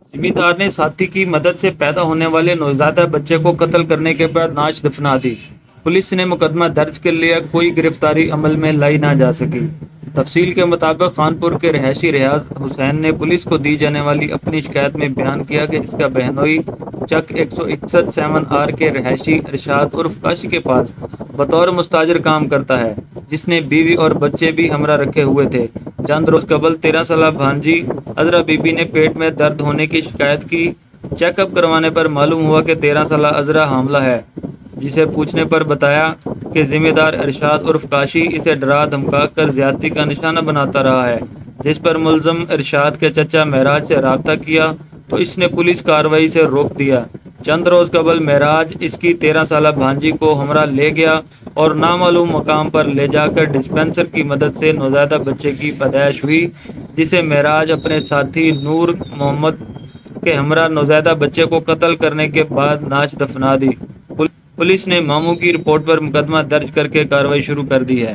ذمہ دار نے ساتھی کی مدد سے پیدا ہونے والے نوزائیدہ بچے کو قتل کرنے کے بعد نعش دفنا دی۔ پولیس نے مقدمہ درج کر لیا، کوئی گرفتاری عمل میں لائی نہ جا سکی۔ تفصیل کے مطابق خانپور کے رہائشی ریاض حسین نے پولیس کو دی جانے والی اپنی شکایت میں بیان کیا کہ اس کا بہنوئی چک 161 7R کے رہائشی ارشاد عرف کاشی کے پاس بطور مستاجر کام کرتا ہے، جس نے بیوی اور بچے بھی ہمراہ رکھے ہوئے تھے۔ چند روز قبل 13 سالہ بھانجی عذرا بی بی نے پیٹ میں درد ہونے کی شکایت کی۔ چیک اپ کروانے پر معلوم ہوا کہ 13 سالہ عذرا حاملہ ہے، جسے پوچھنے پر بتایا کہ ذمہ دار ارشاد عرف کاشی اسے ڈرا دھمکا کر زیادتی کا نشانہ بناتا رہا ہے، جس پر ملزم ارشاد کے چچا معراج سے رابطہ کیا تو اس نے پولیس کارروائی سے روک دیا۔ چند روز قبل معراج اس کی 13 سالہ بھانجی کو ہمراہ لے گیا اور نامعلوم مقام پر لے جا کر ڈسپنسر کی مدد سے نوزائیدہ بچے کی پیدائش ہوئی، جسے معراج اپنے ساتھی نور محمد کے ہمراہ نوزائیدہ بچے کو قتل کرنے کے بعد نعش دفنا دی۔ پولیس نے ماموں کی رپورٹ پر مقدمہ درج کر کے کارروائی شروع کر دی ہے۔